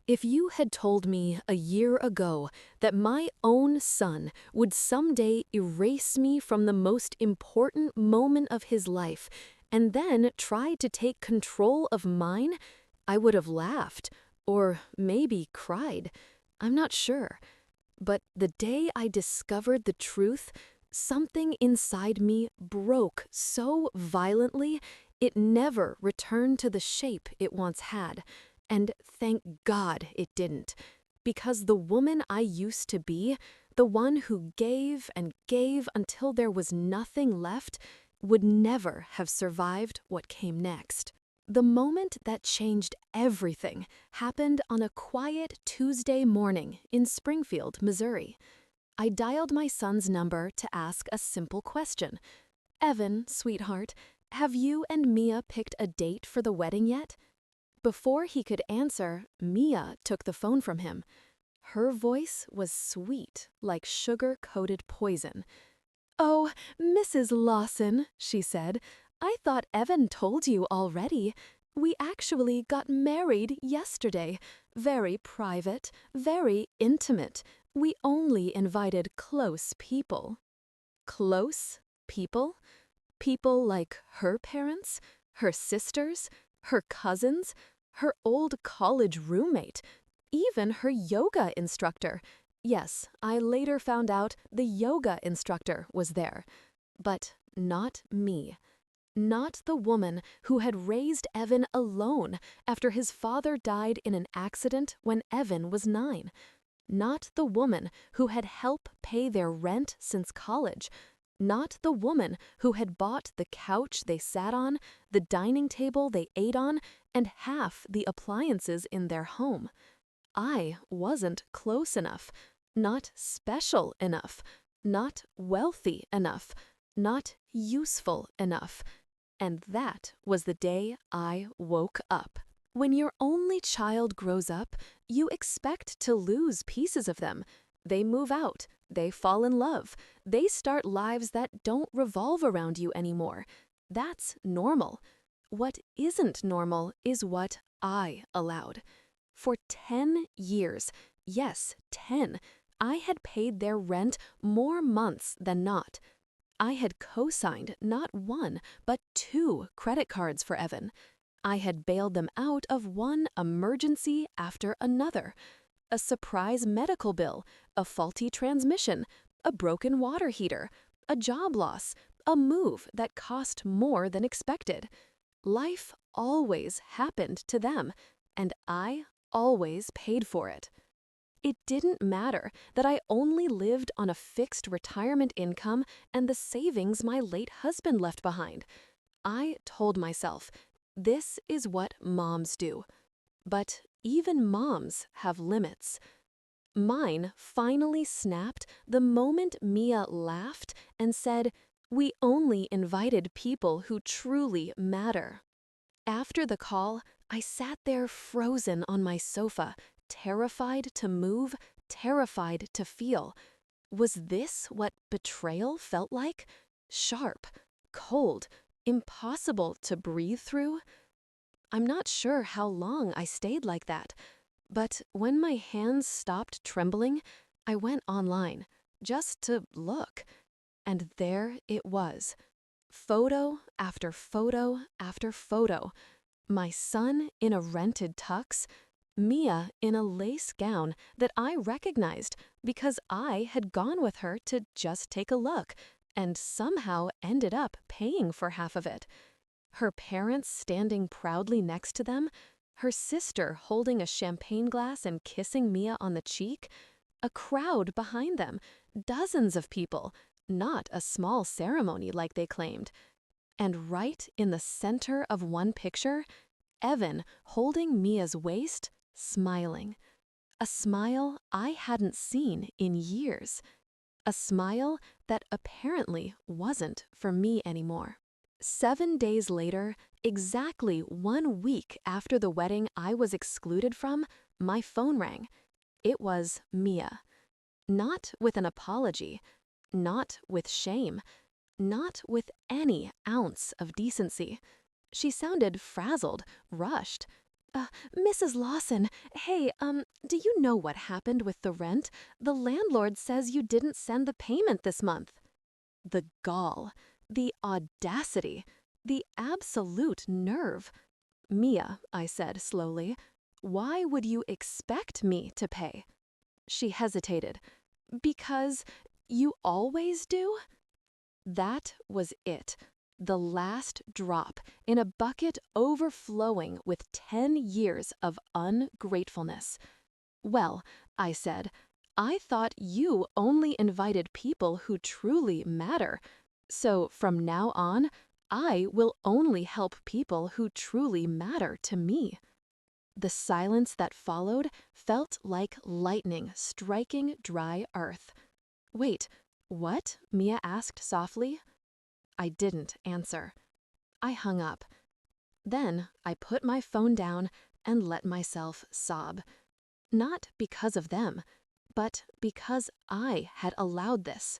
If you had told me a year ago that my own son would someday erase me from the most important moment of his life and then try to take control of mine, I would have laughed, or maybe cried. I'm not sure. But the day I discovered the truth, something inside me broke so violently it never returned to the shape it once had. And thank God it didn't. Because the woman I used to be, the one who gave and gave until there was nothing left, would never have survived what came next. The moment that changed everything happened on a quiet Tuesday morning in Springfield, Missouri. I dialed my son's number to ask a simple question. "Evan, sweetheart, have you and Mia picked a date for the wedding yet?" Before he could answer, Mia took the phone from him. Her voice was sweet, like sugar-coated poison. "Oh, Mrs. Lawson," she said, "I thought Evan told you already. We actually got married yesterday. Very private, very intimate. We only invited close people." Close people? People like her parents, her sisters, her cousins, her old college roommate, even her yoga instructor. Yes, I later found out the yoga instructor was there. But not me. Not the woman who had raised Evan alone after his father died in an accident when Evan was 9. Not the woman who had helped pay their rent since college. Not the woman who had bought the couch they sat on, the dining table they ate on, and half the appliances in their home. I wasn't close enough, not special enough, not wealthy enough, not useful enough. And that was the day I woke up. When your only child grows up, you expect to lose pieces of them. They move out, they fall in love, they start lives that don't revolve around you anymore. That's normal. What isn't normal is what I allowed. For 10 years, yes, 10, I had paid their rent more months than not. I had co-signed not one, but 2 credit cards for Evan. I had bailed them out of one emergency after another. A surprise medical bill, a faulty transmission, a broken water heater, a job loss, a move that cost more than expected. Life always happened to them, and I always paid for it. It didn't matter that I only lived on a fixed retirement income and the savings my late husband left behind. I told myself, this is what moms do. But even moms have limits. Mine finally snapped the moment Mia laughed and said, "We only invited people who truly matter." After the call, I sat there frozen on my sofa, terrified to move, terrified to feel. Was this what betrayal felt like? Sharp, cold, impossible to breathe through? I'm not sure how long I stayed like that, but when my hands stopped trembling, I went online, just to look. And there it was. Photo after photo after photo. My son in a rented tux, Mia in a lace gown that I recognized because I had gone with her to just take a look and somehow ended up paying for half of it. Her parents standing proudly next to them, her sister holding a champagne glass and kissing Mia on the cheek, a crowd behind them, dozens of people, not a small ceremony like they claimed. And right in the center of one picture, Evan holding Mia's waist, smiling. A smile I hadn't seen in years. A smile that apparently wasn't for me anymore. 7 days later, exactly 1 week after the wedding I was excluded from, my phone rang. It was Mia. Not with an apology, not with shame, not with any ounce of decency. She sounded frazzled, rushed. Mrs. Lawson, hey, do you know what happened with the rent? The landlord says you didn't send the payment this month. The gall, the audacity, the absolute nerve. Mia, I said slowly, why would you expect me to pay? She hesitated. Because you always do? That was it. The last drop in a bucket overflowing with 10 years of ungratefulness. Well, I said, I thought you only invited people who truly matter. So from now on, I will only help people who truly matter to me. The silence that followed felt like lightning striking dry earth. Wait, what? Mia asked softly. I didn't answer. I hung up. Then I put my phone down and let myself sob. Not because of them, but because I had allowed this.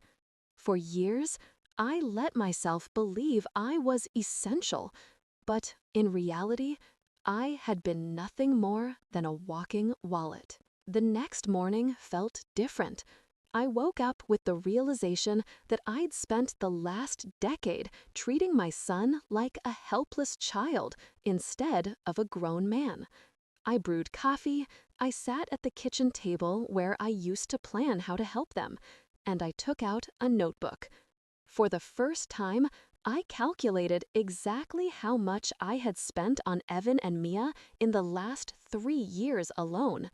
For years, I let myself believe I was essential, but in reality, I had been nothing more than a walking wallet. The next morning felt different. I woke up with the realization that I'd spent the last decade treating my son like a helpless child instead of a grown man. I brewed coffee, I sat at the kitchen table where I used to plan how to help them, and I took out a notebook. For the first time, I calculated exactly how much I had spent on Evan and Mia in the last 3 years alone.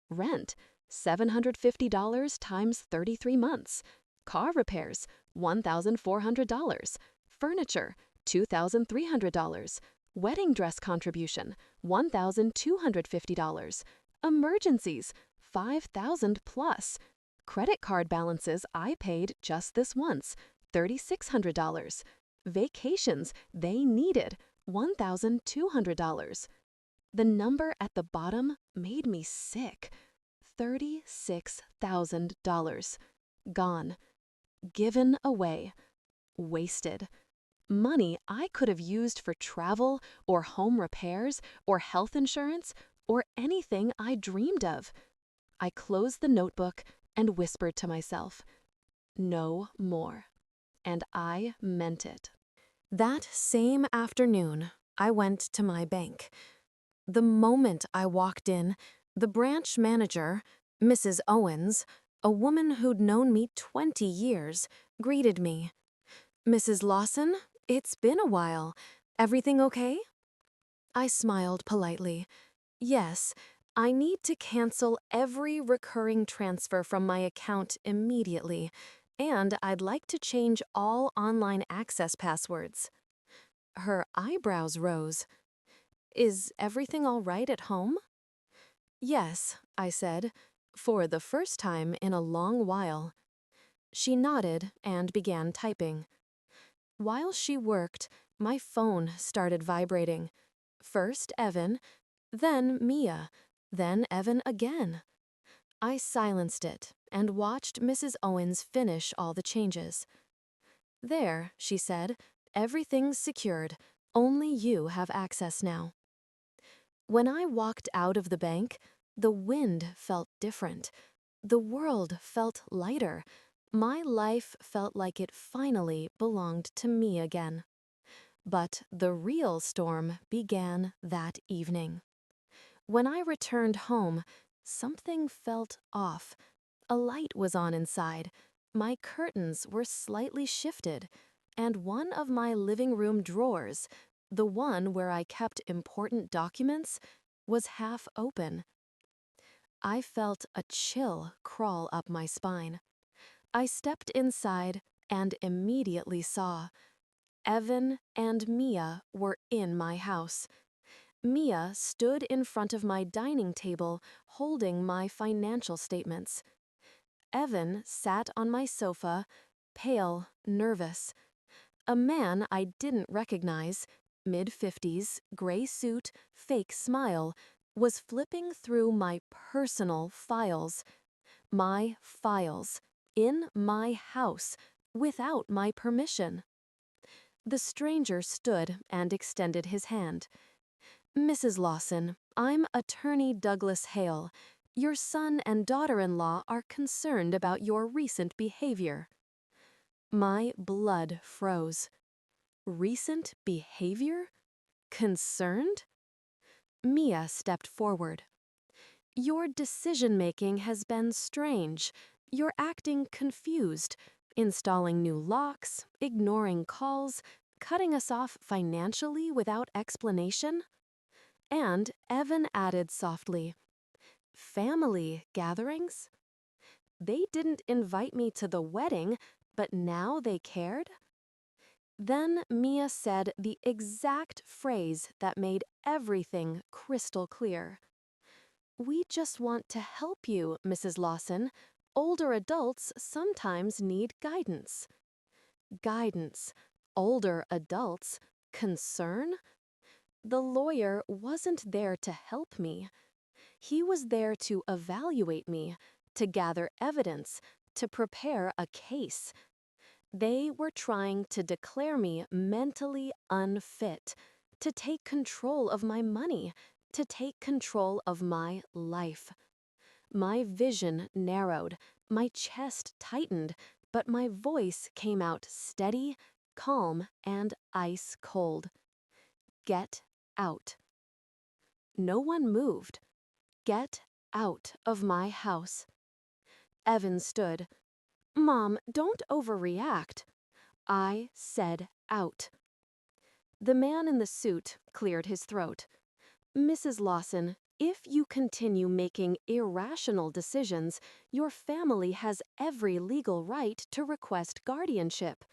Rent, $750 times 33 months. Car repairs, $1,400. Furniture, $2,300. Wedding dress contribution, $1,250. Emergencies, $5,000 plus. Credit card balances I paid just this once, $3,600. Vacations they needed, $1,200. The number at the bottom made me sick. $36,000. Gone. Given away. Wasted. Money I could have used for travel or home repairs or health insurance or anything I dreamed of. I closed the notebook and whispered to myself, no more. And I meant it. That same afternoon, I went to my bank. The moment I walked in, the branch manager, Mrs. Owens, a woman who'd known me 20 years, greeted me. Mrs. Lawson, it's been a while. Everything okay? I smiled politely. Yes, I need to cancel every recurring transfer from my account immediately, and I'd like to change all online access passwords. Her eyebrows rose. Is everything all right at home? Yes, I said, for the first time in a long while. She nodded and began typing. While she worked, my phone started vibrating. First Evan, then Mia, then Evan again. I silenced it and watched Mrs. Owens finish all the changes. There, she said, everything's secured. Only you have access now. When I walked out of the bank, the wind felt different. The world felt lighter. My life felt like it finally belonged to me again. But the real storm began that evening. When I returned home, something felt off. A light was on inside, my curtains were slightly shifted, and one of my living room drawers, the one where I kept important documents, was half open. I felt a chill crawl up my spine. I stepped inside and immediately saw Evan and Mia were in my house. Mia stood in front of my dining table holding my financial statements. Evan sat on my sofa, pale, nervous. A man I didn't recognize, mid-50s, gray suit, fake smile, was flipping through my personal files. My files, in my house, without my permission. The stranger stood and extended his hand. Mrs. Lawson, I'm attorney Douglas Hale. Your son and daughter-in-law are concerned about your recent behavior. My blood froze. Recent behavior? Concerned? Mia stepped forward. Your decision-making has been strange. You're acting confused, installing new locks, ignoring calls, cutting us off financially without explanation. And Evan added softly, family gatherings? They didn't invite me to the wedding, but now they cared? Then Mia said the exact phrase that made everything crystal clear. We just want to help you, Mrs. Lawson. Older adults sometimes need guidance. Guidance. Older adults. Concern? The lawyer wasn't there to help me. He was there to evaluate me, to gather evidence, to prepare a case. They were trying to declare me mentally unfit, to take control of my money, to take control of my life. My vision narrowed, my chest tightened, but my voice came out steady, calm, and ice cold. Get out. No one moved. Get out of my house. Evan stood. Mom, don't overreact. I said out. The man in the suit cleared his throat. Mrs. Lawson, if you continue making irrational decisions, your family has every legal right to request guardianship.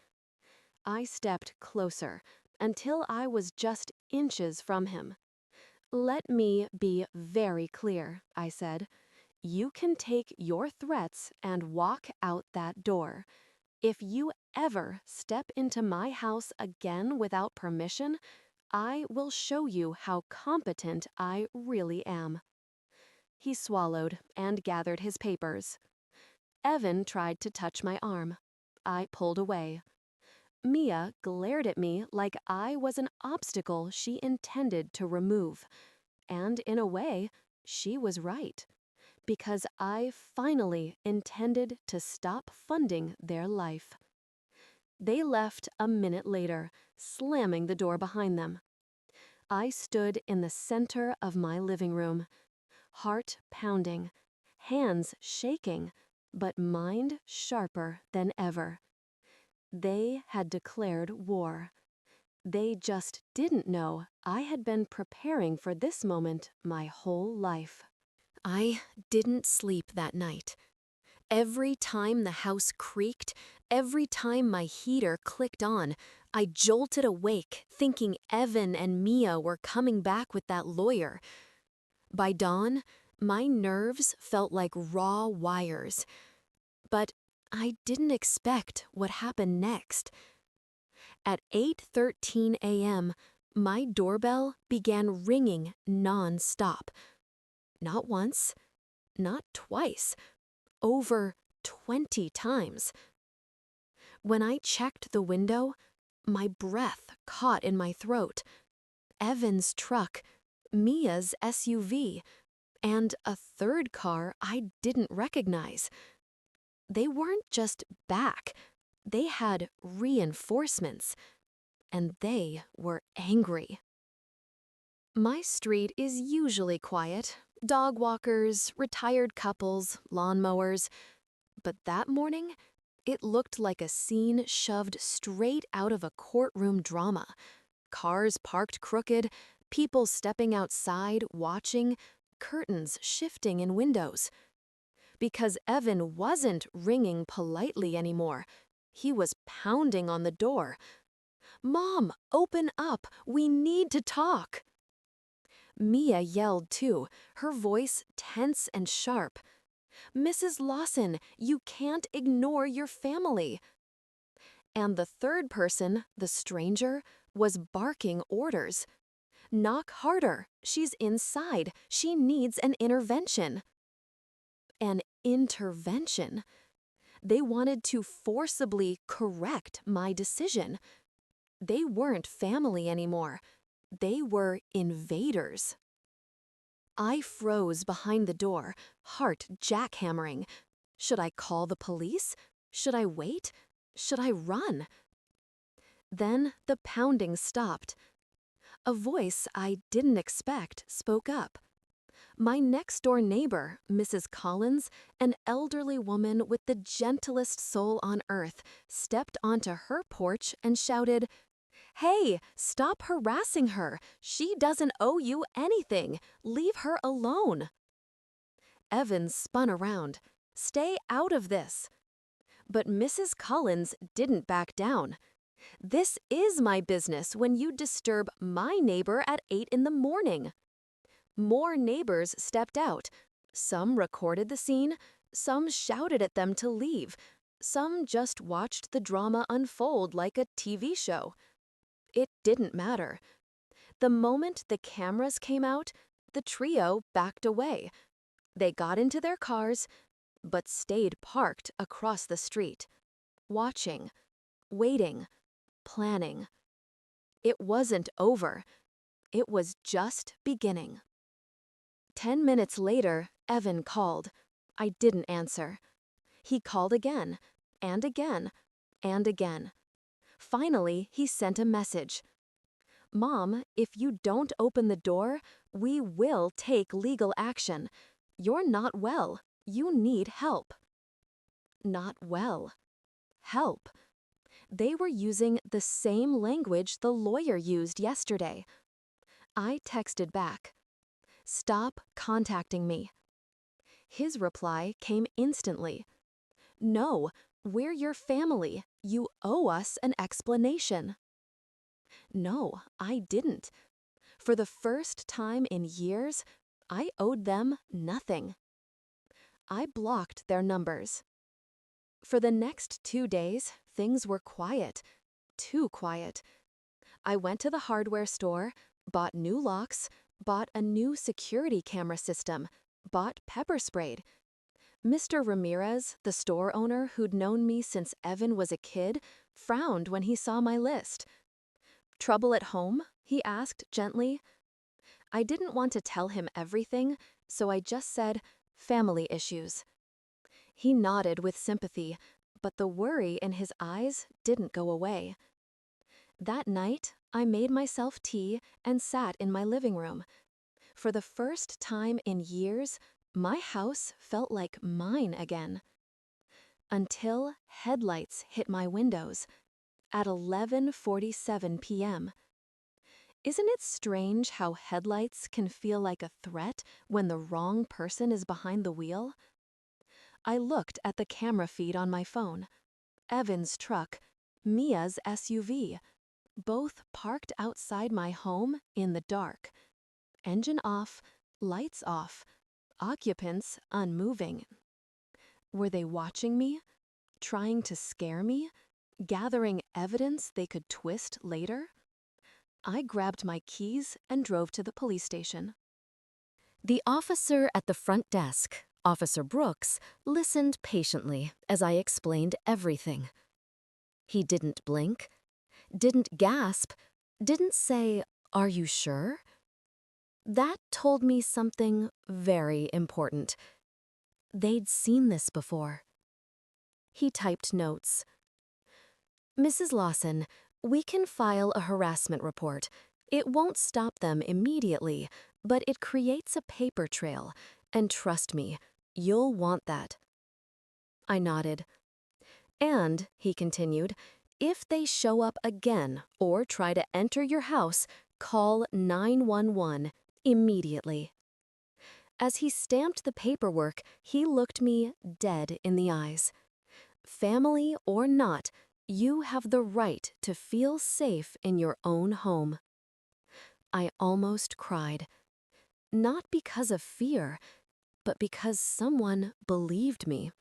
I stepped closer until I was just inches from him. Let me be very clear, I said. You can take your threats and walk out that door. If you ever step into my house again without permission, I will show you how competent I really am. He swallowed and gathered his papers. Evan tried to touch my arm. I pulled away. Mia glared at me like I was an obstacle she intended to remove. And in a way, she was right. Because I finally intended to stop funding their life. They left a minute later, slamming the door behind them. I stood in the center of my living room, heart pounding, hands shaking, but mind sharper than ever. They had declared war. They just didn't know I had been preparing for this moment my whole life. I didn't sleep that night. Every time the house creaked, every time my heater clicked on, I jolted awake, thinking Evan and Mia were coming back with that lawyer. By dawn, my nerves felt like raw wires. But I didn't expect what happened next. At 8:13 a.m., my doorbell began ringing non-stop. Not once, not twice, over 20 times. When I checked the window, my breath caught in my throat. Evan's truck, Mia's SUV, and a third car I didn't recognize. They weren't just back, they had reinforcements, and they were angry. My street is usually quiet. Dog walkers, retired couples, lawnmowers. But that morning, it looked like a scene shoved straight out of a courtroom drama. Cars parked crooked, people stepping outside, watching, curtains shifting in windows. Because Evan wasn't ringing politely anymore. He was pounding on the door. Mom, open up! We need to talk! Mia yelled too, her voice tense and sharp. Mrs. Lawson, you can't ignore your family. And the third person, the stranger, was barking orders. Knock harder. She's inside. She needs an intervention. An intervention? They wanted to forcibly correct my decision. They weren't family anymore. They were invaders. I froze behind the door, heart jackhammering. Should I call the police? Should I wait? Should I run? Then the pounding stopped. A voice I didn't expect spoke up. My next-door neighbor, Mrs. Collins, an elderly woman with the gentlest soul on earth, stepped onto her porch and shouted, "Hey, stop harassing her. She doesn't owe you anything. Leave her alone." Evan spun around. "Stay out of this." But Mrs. Collins didn't back down. "This is my business when you disturb my neighbor at 8 in the morning." More neighbors stepped out. Some recorded the scene, some shouted at them to leave, some just watched the drama unfold like a TV show. It didn't matter. The moment the cameras came out, the trio backed away. They got into their cars, but stayed parked across the street, watching, waiting, planning. It wasn't over. It was just beginning. 10 minutes later, Evan called. I didn't answer. He called again, and again, and again. Finally, he sent a message. "Mom, if you don't open the door, we will take legal action. You're not well. You need help." Not well. Help. They were using the same language the lawyer used yesterday. I texted back, "Stop contacting me." His reply came instantly. "No, we're your family. You owe us an explanation." No, I didn't. For the first time in years, I owed them nothing. I blocked their numbers. For the next 2 days, things were quiet. Too quiet. I went to the hardware store, bought new locks, bought a new security camera system, bought pepper sprayed. Mr. Ramirez, the store owner who'd known me since Evan was a kid, frowned when he saw my list. "Trouble at home?" he asked gently. I didn't want to tell him everything, so I just said, "Family issues." He nodded with sympathy, but the worry in his eyes didn't go away. That night, I made myself tea and sat in my living room. For the first time in years, my house felt like mine again. Until headlights hit my windows at 11:47 p.m. Isn't it strange how headlights can feel like a threat when the wrong person is behind the wheel? I looked at the camera feed on my phone. Evan's truck, Mia's SUV, both parked outside my home in the dark. Engine off, lights off, occupants unmoving. Were they watching me? Trying to scare me? Gathering evidence they could twist later? I grabbed my keys and drove to the police station. The officer at the front desk, Officer Brooks, listened patiently as I explained everything. He didn't blink, didn't gasp, didn't say, "Are you sure?" That told me something very important. They'd seen this before. He typed notes. "Mrs. Lawson, we can file a harassment report. It won't stop them immediately, but it creates a paper trail, and trust me, you'll want that." I nodded. "And," he continued, "if they show up again or try to enter your house, call 911 immediately." As he stamped the paperwork, he looked me dead in the eyes. "Family or not, you have the right to feel safe in your own home." I almost cried. Not because of fear, but because someone believed me.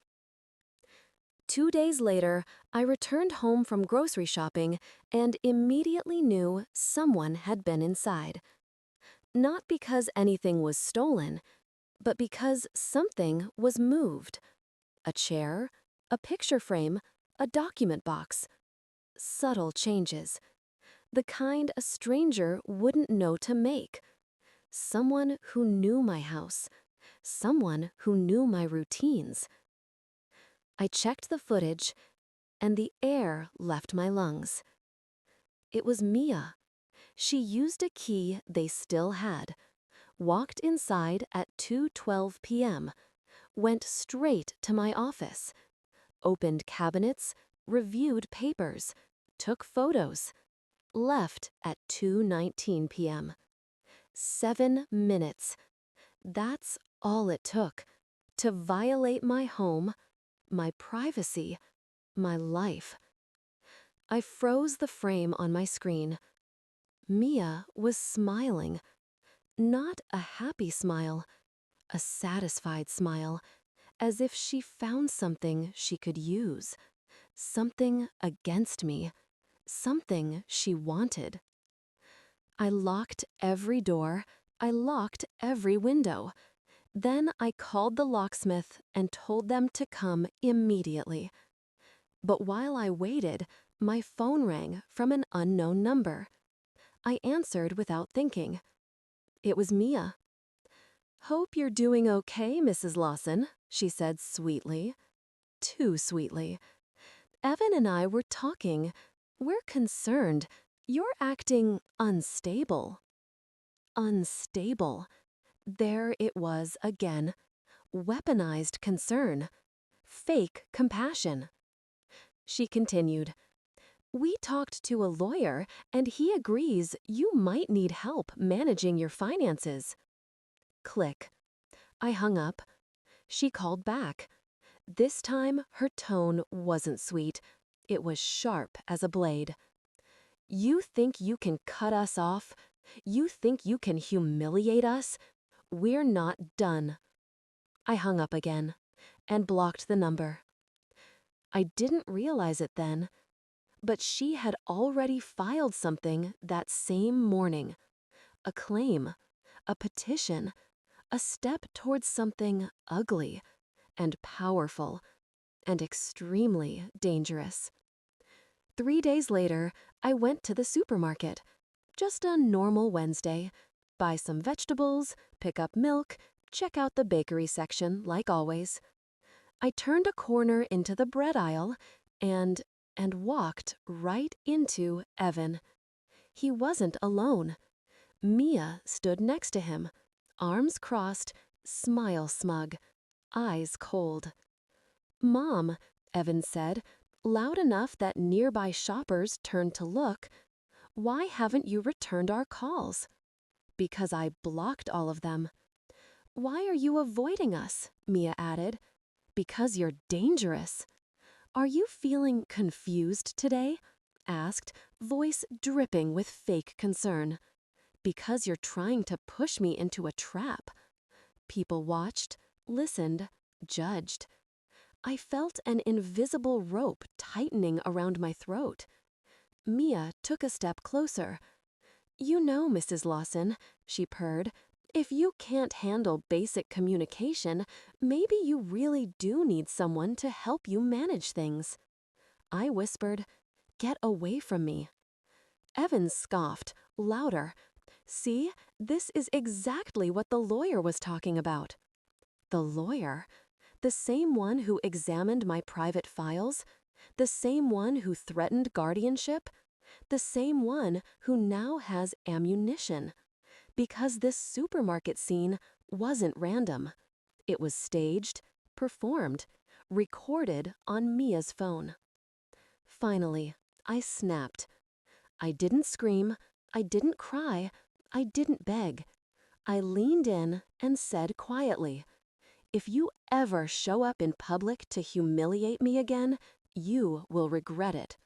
2 days later, I returned home from grocery shopping and immediately knew someone had been inside. Not because anything was stolen, but because something was moved. A chair, a picture frame, a document box. Subtle changes. The kind a stranger wouldn't know to make. someone who knew my house, someone who knew my routines. I checked the footage, and the air left my lungs. It was Mia. She used a key they still had, walked inside at 2:12 p.m., went straight to my office, opened cabinets, reviewed papers, took photos, left at 2:19 p.m. 7 minutes. That's all it took to violate my home, my privacy, my life. I froze the frame on my screen. Mia was smiling. Not a happy smile, a satisfied smile, as if she found something she could use, something against me, something she wanted. I locked every door, I locked every window. Then I called the locksmith and told them to come immediately. But while I waited, my phone rang from an unknown number. I answered without thinking. It was Mia. "Hope you're doing okay, Mrs. Lawson," she said sweetly. Too sweetly. "Evan and I were talking. We're concerned. You're acting unstable." Unstable. There it was again. Weaponized concern. Fake compassion. She continued, "We talked to a lawyer, and he agrees you might need help managing your finances." Click. I hung up. She called back. This time, her tone wasn't sweet. It was sharp as a blade. "You think you can cut us off? You think you can humiliate us? We're not done." I hung up again and blocked the number. I didn't realize it then, but she had already filed something that same morning. A claim, a petition, a step towards something ugly and powerful and extremely dangerous. 3 days later, I went to the supermarket. Just a normal Wednesday. Buy some vegetables, pick up milk, check out the bakery section like always. I turned a corner into the bread aisle and walked right into Evan. He wasn't alone. Mia stood next to him, arms crossed, smile smug, eyes cold. "Mom," Evan said, loud enough that nearby shoppers turned to look, "why haven't you returned our calls?" "Because I blocked all of them." "Why are you avoiding us?" Mia added. "Because you're dangerous." "Are you feeling confused today?" asked, voice dripping with fake concern. "Because you're trying to push me into a trap." People watched, listened, judged. I felt an invisible rope tightening around my throat. Mia took a step closer. "You know, Mrs. Lawson," she purred, "if you can't handle basic communication, maybe you really do need someone to help you manage things." I whispered, "Get away from me." Evan scoffed, louder. "See, this is exactly what the lawyer was talking about." The lawyer? The same one who examined my private files? The same one who threatened guardianship? The same one who now has ammunition? Because this supermarket scene wasn't random. It was staged, performed, recorded on Mia's phone. Finally, I snapped. I didn't scream, I didn't cry, I didn't beg. I leaned in and said quietly, "If you ever show up in public to humiliate me again, you will regret it."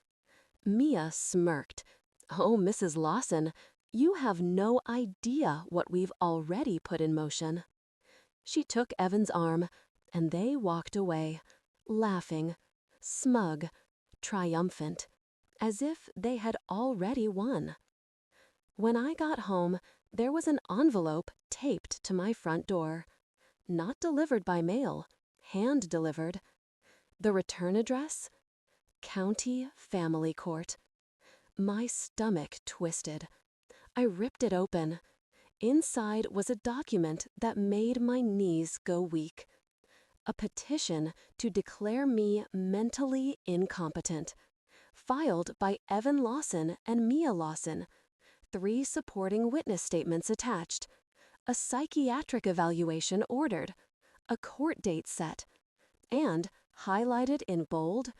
Mia smirked. "Oh, Mrs. Lawson, you have no idea what we've already put in motion." She took Evan's arm, and they walked away, laughing, smug, triumphant, as if they had already won. When I got home, there was an envelope taped to my front door. Not delivered by mail, hand-delivered. The return address? County Family Court. My stomach twisted. I ripped it open. Inside was a document that made my knees go weak. A petition to declare me mentally incompetent, filed by Evan Lawson and Mia Lawson. 3 supporting witness statements attached. A psychiatric evaluation ordered. A court date set. And, highlighted in bold,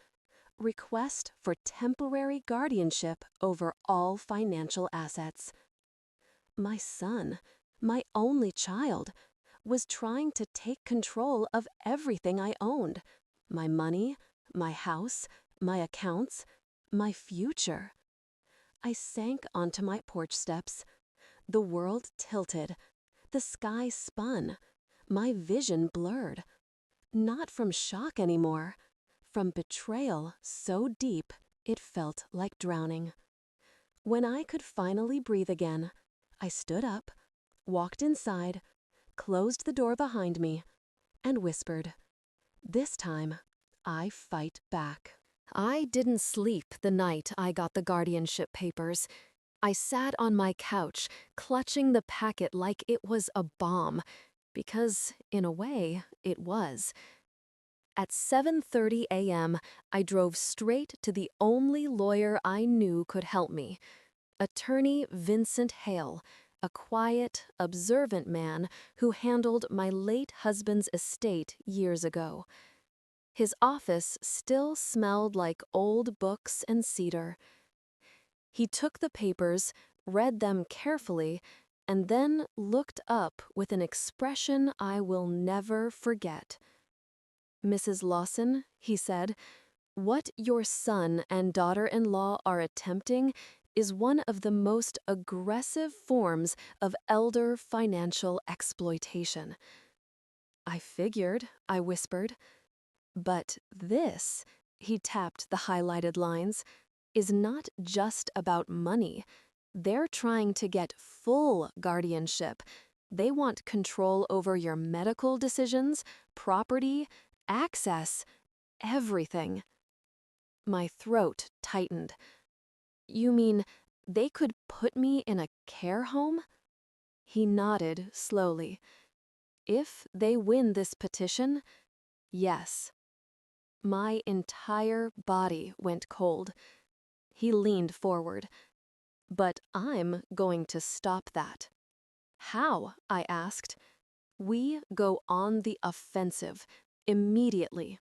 request for temporary guardianship over all financial assets. My son, my only child, was trying to take control of everything I owned. My money, my house, my accounts, my future. I sank onto my porch steps. The world tilted. The sky spun. My vision blurred. Not from shock anymore. From betrayal so deep it felt like drowning. When I could finally breathe again, I stood up, walked inside, closed the door behind me, and whispered, "This time, I fight back." I didn't sleep the night I got the guardianship papers. I sat on my couch, clutching the packet like it was a bomb, because, in a way, it was. At 7:30 a.m., I drove straight to the only lawyer I knew could help me, Attorney Vincent Hale, a quiet, observant man who handled my late husband's estate years ago. His office still smelled like old books and cedar. He took the papers, read them carefully, and then looked up with an expression I will never forget. "Mrs. Lawson," he said, "what your son and daughter-in-law are attempting is one of the most aggressive forms of elder financial exploitation." "I figured," I whispered. "But this," he tapped the highlighted lines, "is not just about money. They're trying to get full guardianship. They want control over your medical decisions, property, access, everything." My throat tightened. "You mean they could put me in a care home?" He nodded slowly. "If they win this petition, yes." My entire body went cold. He leaned forward. "But I'm going to stop that." "How?" I asked. "We go on the offensive, immediately."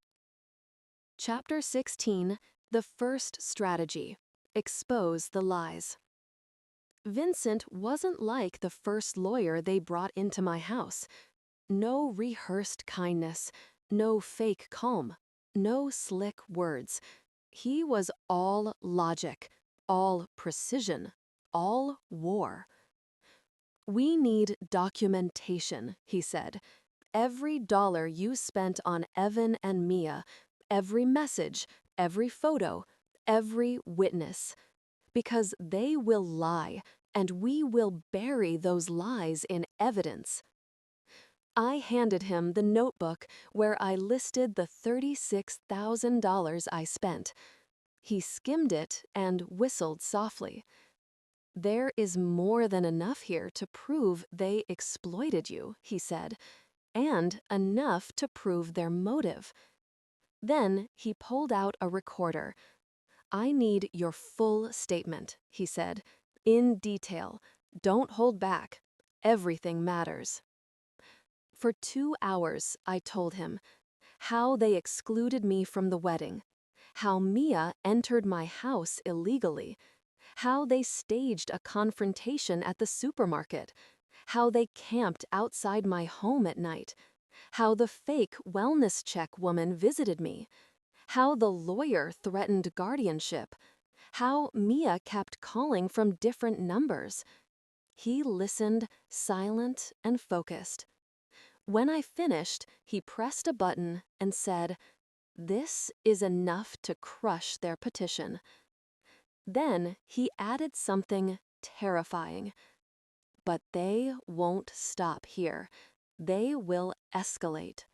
Chapter 16, The First Strategy. Expose the lies. Vincent wasn't like the first lawyer they brought into my house. No rehearsed kindness, no fake calm, no slick words. He was all logic, all precision, all war. "We need documentation," he said. "Every dollar you spent on Evan and Mia, every message, every photo, every witness. Because they will lie, and we will bury those lies in evidence." I handed him the notebook where I listed the $36,000 I spent. He skimmed it and whistled softly. "There is more than enough here to prove they exploited you," he said, "and enough to prove their motive." Then he pulled out a recorder. "I need your full statement," he said, "in detail. Don't hold back. Everything matters." For 2 hours, I told him how they excluded me from the wedding, how Mia entered my house illegally, how they staged a confrontation at the supermarket, how they camped outside my home at night, how the fake wellness check woman visited me, how the lawyer threatened guardianship, how Mia kept calling from different numbers. He listened, silent and focused. When I finished, he pressed a button and said, "This is enough to crush their petition." Then he added something terrifying. "But they won't stop here. They will escalate."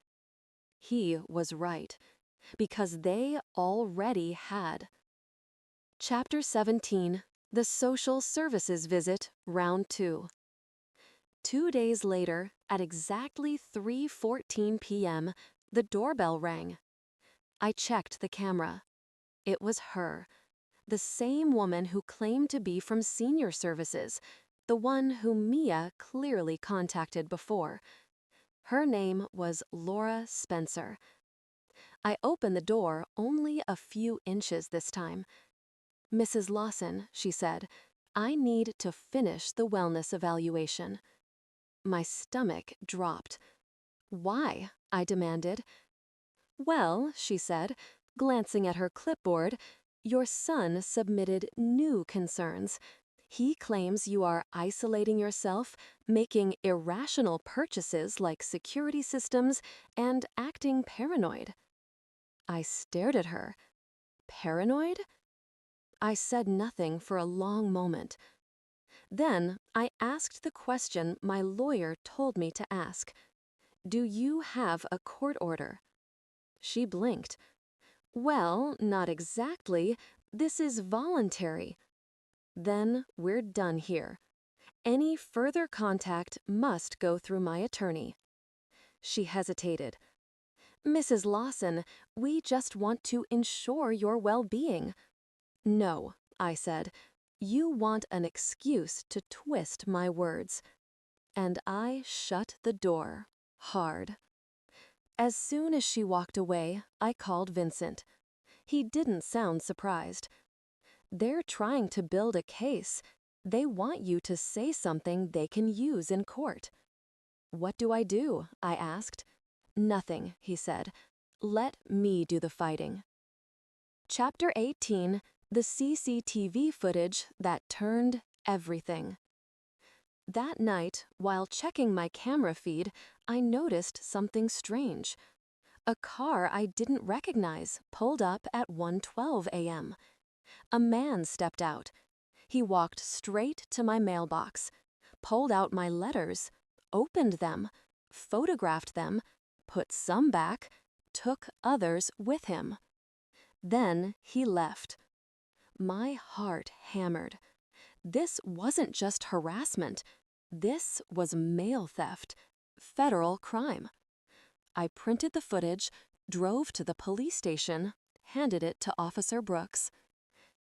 He was right, because they already had. Chapter 17, The Social Services Visit, Round 2. 2 days later, at exactly 3:14 p.m., the doorbell rang. I checked the camera. It was her, the same woman who claimed to be from senior services, the one whom Mia clearly contacted before. Her name was Laura Spencer. I opened the door only a few inches this time. "Mrs. Lawson," she said, "I need to finish the wellness evaluation." My stomach dropped. "Why?" I demanded. "Well," she said, glancing at her clipboard, "your son submitted new concerns. He claims you are isolating yourself, making irrational purchases like security systems, and acting paranoid." I stared at her. Paranoid? I said nothing for a long moment. Then I asked the question my lawyer told me to ask. "Do you have a court order?" She blinked. "Well, not exactly. This is voluntary." "Then we're done here. Any further contact must go through my attorney." She hesitated. "Mrs. Lawson, we just want to ensure your well-being." "No," I said. "You want an excuse to twist my words." And I shut the door hard. As soon as she walked away, I called Vincent. He didn't sound surprised. "They're trying to build a case. They want you to say something they can use in court." "What do I do?" I asked. "Nothing," he said. "Let me do the fighting." Chapter 18, the CCTV footage that turned everything. That night, while checking my camera feed, I noticed something strange. A car I didn't recognize pulled up at 1:12 a.m. A man stepped out. He walked straight to my mailbox, pulled out my letters, opened them, photographed them, put some back, took others with him. Then he left. My heart hammered. This wasn't just harassment. This was mail theft, federal crime. I printed the footage, drove to the police station, handed it to Officer Brooks.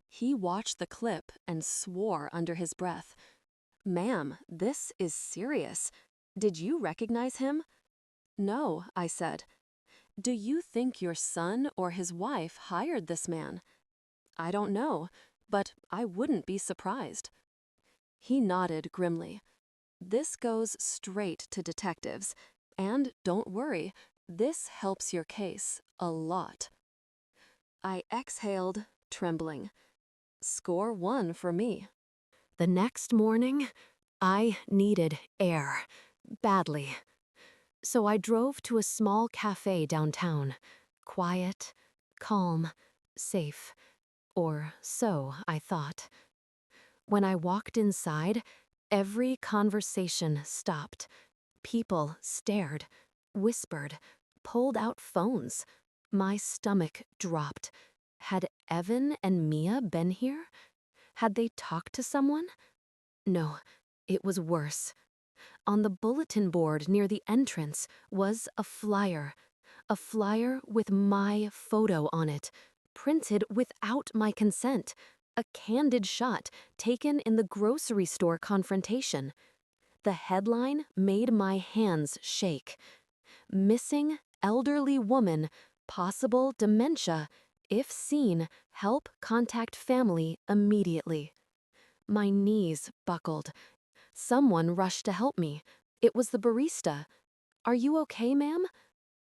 He watched the clip and swore under his breath. "Ma'am, this is serious. Did you recognize him?" "No," I said. "Do you think your son or his wife hired this man?" "I don't know, but I wouldn't be surprised." He nodded grimly. "This goes straight to detectives. And don't worry, this helps your case a lot." I exhaled, trembling. Score one for me. The next morning, I needed air, badly. So I drove to a small cafe downtown. Quiet, calm, safe. Or so I thought. When I walked inside, every conversation stopped. People stared, whispered, pulled out phones. My stomach dropped. Had Evan and Mia been here? Had they talked to someone? No, it was worse. On the bulletin board near the entrance was a flyer with my photo on it, printed without my consent, a candid shot taken in the grocery store confrontation. The headline made my hands shake. "Missing elderly woman, possible dementia. If seen, help contact family immediately." My knees buckled. Someone rushed to help me. It was the barista. "Are you okay, ma'am?"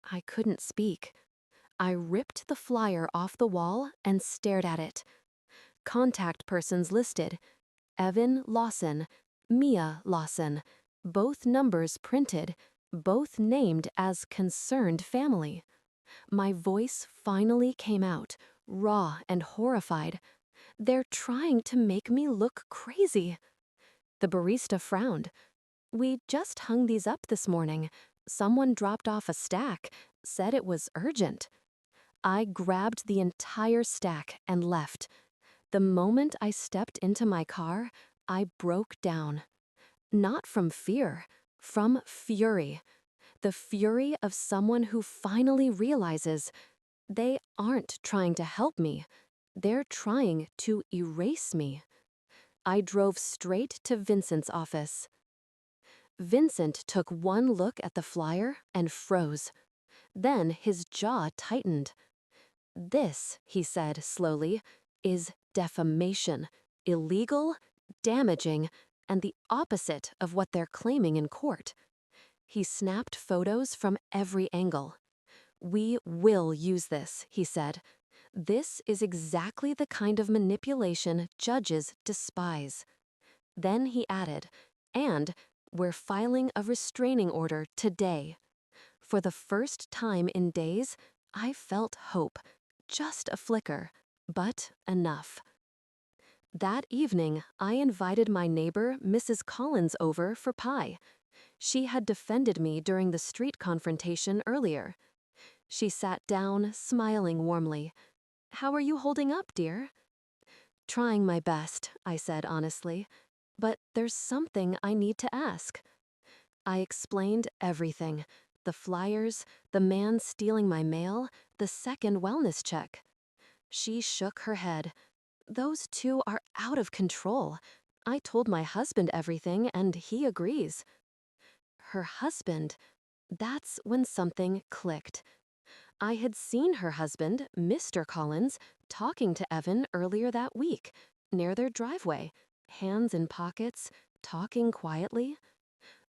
I couldn't speak. I ripped the flyer off the wall and stared at it. Contact persons listed: Evan Lawson, Mia Lawson, both numbers printed, both named as concerned family. My voice finally came out, raw and horrified. "They're trying to make me look crazy." The barista frowned. "We just hung these up this morning. Someone dropped off a stack, said it was urgent." I grabbed the entire stack and left. The moment I stepped into my car, I broke down. Not from fear, From fury. The fury of someone who finally realizes they aren't trying to help me. They're trying to erase me. I drove straight to Vincent's office. Vincent took one look at the flyer and froze. Then his jaw tightened. "This," he said slowly, "is defamation, illegal, damaging, and the opposite of what they're claiming in court." He snapped photos from every angle. "We will use this," he said. "This is exactly the kind of manipulation judges despise." Then he added, "And we're filing a restraining order today." For the first time in days, I felt hope. Just a flicker, but enough. That evening, I invited my neighbor, Mrs. Collins, over for pie. She had defended me during the street confrontation earlier. She sat down, smiling warmly. "How are you holding up, dear?" "Trying my best," I said honestly. "But there's something I need to ask." I explained everything. The flyers, the man stealing my mail, the second wellness check. She shook her head. "Those two are out of control. I told my husband everything and he agrees." Her husband? That's when something clicked. I had seen her husband, Mr. Collins, talking to Evan earlier that week, near their driveway, hands in pockets, talking quietly.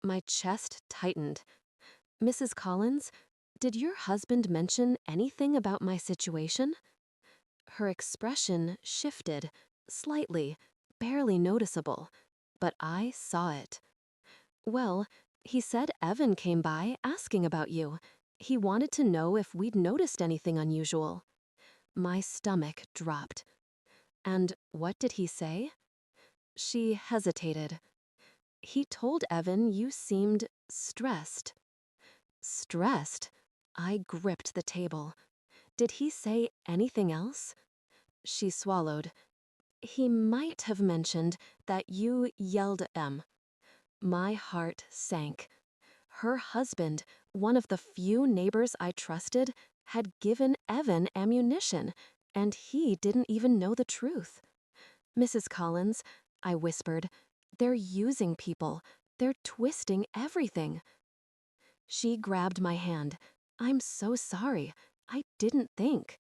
My chest tightened. "Mrs. Collins, did your husband mention anything about my situation?" Her expression shifted, slightly, barely noticeable, but I saw it. "Well, he said Evan came by asking about you. He wanted to know if we'd noticed anything unusual." My stomach dropped. "And what did he say?" She hesitated. "He told Evan you seemed stressed." Stressed? I gripped the table. "Did he say anything else?" She swallowed. "He might have mentioned that you yelled at him." My heart sank. Her husband, one of the few neighbors I trusted, had given Evan ammunition, and he didn't even know the truth. "Mrs. Collins," I whispered, "they're using people. They're twisting everything." She grabbed my hand. "I'm so sorry. I didn't think."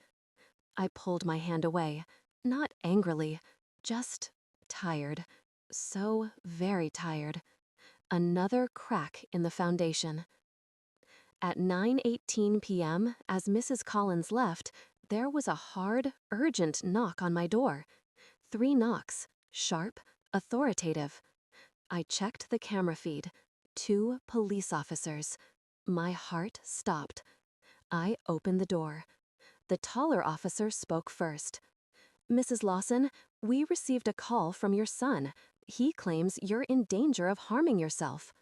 I pulled my hand away, not angrily, just tired. So very tired. Another crack in the foundation. At 9:18 p.m., as Mrs. Collins left, there was a hard, urgent knock on my door. 3 knocks, sharp, authoritative. I checked the camera feed. 2 police officers. My heart stopped. I opened the door. The taller officer spoke first. "Mrs. Lawson, we received a call from your son. He claims you're in danger of harming yourself."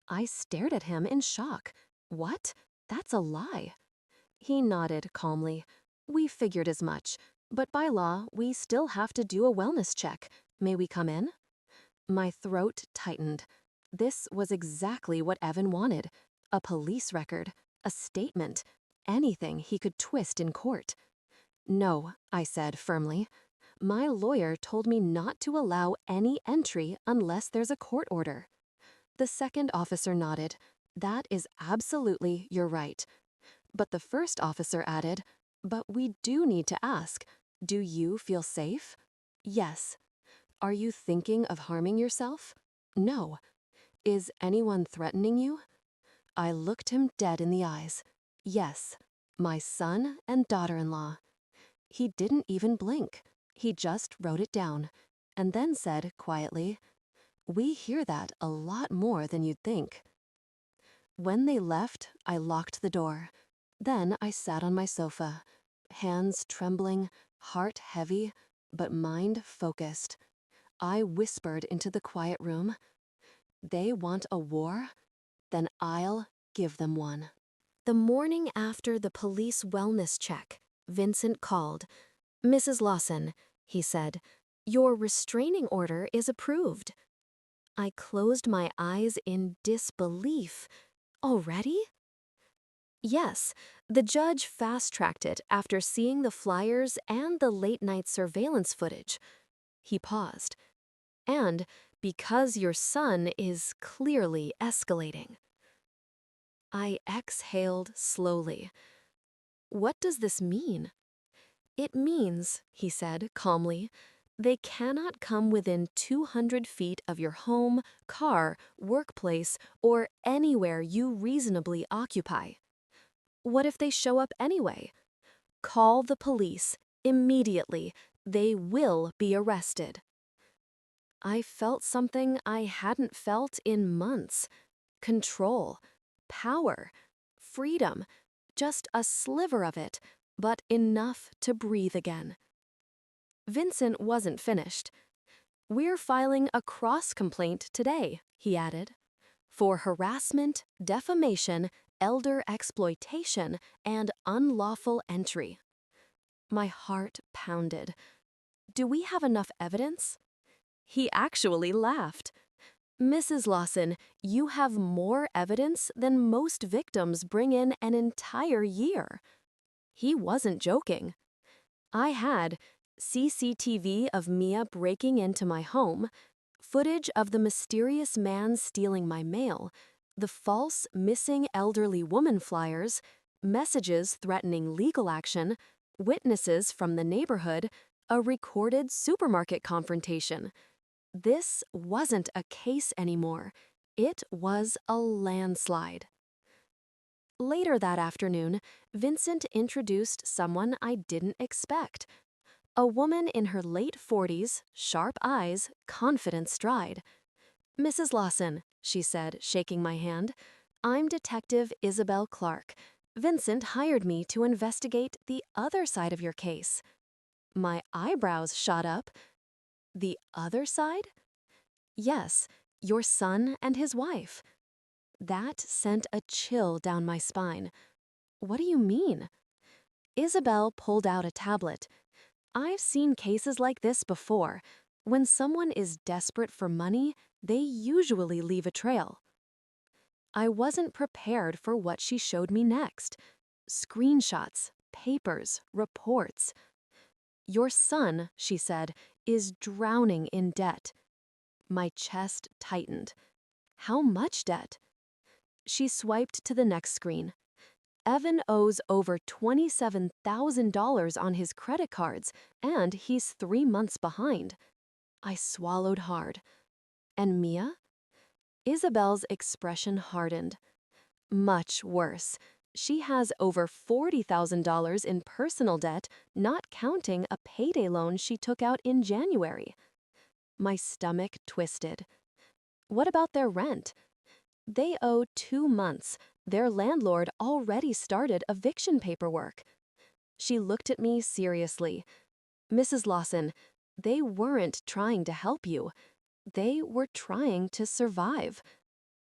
I stared at him in shock. "What? That's a lie." He nodded calmly. "We figured as much. But by law, we still have to do a wellness check. May we come in?" My throat tightened. This was exactly what Evan wanted. A police record. A statement. Anything he could twist in court. "No," I said firmly. "My lawyer told me not to allow any entry unless there's a court order." The second officer nodded. "That is absolutely your right." But the first officer added, "But we do need to ask, do you feel safe?" "Yes." "Are you thinking of harming yourself?" "No." "Is anyone threatening you?" I looked him dead in the eyes. "Yes. My son and daughter-in-law." He didn't even blink. He just wrote it down, and then said quietly, "We hear that a lot more than you'd think." When they left, I locked the door. Then I sat on my sofa, hands trembling, heart heavy, but mind focused. I whispered into the quiet room, "They want a war? Then I'll give them one." The morning after the police wellness check, Vincent called. "Mrs. Lawson," he said, "your restraining order is approved." I closed my eyes in disbelief. Already? Yes, the judge fast-tracked it after seeing the flyers and the late-night surveillance footage. He paused. And because your son is clearly escalating. I exhaled slowly. What does this mean? It means, he said calmly, they cannot come within 200 feet of your home, car, workplace, or anywhere you reasonably occupy. What if they show up anyway? Call the police immediately. They will be arrested. I felt something I hadn't felt in months. Control, power, freedom, just a sliver of it, but enough to breathe again. Vincent wasn't finished. We're filing a cross-complaint today, he added, for harassment, defamation, elder exploitation, and unlawful entry. My heart pounded. Do we have enough evidence? He actually laughed. Mrs. Lawson, you have more evidence than most victims bring in an entire year. He wasn't joking. I had CCTV of Mia breaking into my home, footage of the mysterious man stealing my mail, the false missing elderly woman flyers, messages threatening legal action, witnesses from the neighborhood, a recorded supermarket confrontation. This wasn't a case anymore. It was a landslide. Later that afternoon, Vincent introduced someone I didn't expect. A woman in her late 40s, sharp eyes, confident stride. Mrs. Lawson, she said, shaking my hand, I'm Detective Isabel Clark. Vincent hired me to investigate the other side of your case. My eyebrows shot up. The other side? Yes, your son and his wife. That sent a chill down my spine. What do you mean? Isabel pulled out a tablet. I've seen cases like this before. When someone is desperate for money, they usually leave a trail. I wasn't prepared for what she showed me next. Screenshots, papers, reports. Your son, she said, is drowning in debt. My chest tightened. How much debt? She swiped to the next screen. Evan owes over $27,000 on his credit cards, and he's 3 months behind. I swallowed hard. And Mia? Isabel's expression hardened. Much worse. She has over $40,000 in personal debt, not counting a payday loan she took out in January. My stomach twisted. What about their rent? They owe 2 months. Their landlord already started eviction paperwork. She looked at me seriously. Mrs. Lawson, they weren't trying to help you. They were trying to survive,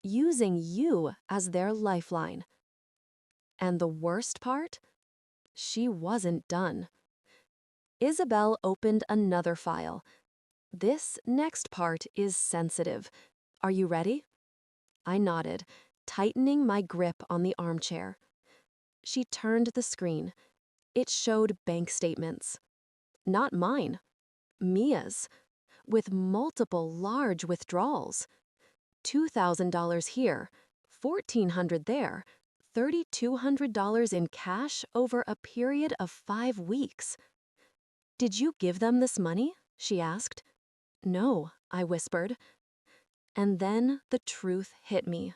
using you as their lifeline. And the worst part? She wasn't done. Isabel opened another file. This next part is sensitive. Are you ready? I nodded, tightening my grip on the armchair. She turned the screen. It showed bank statements. Not mine. Mia's. With multiple large withdrawals. $2,000 here, $1,400 there, $3,200 in cash over a period of 5 weeks. Did you give them this money? She asked. No, I whispered. And then the truth hit me.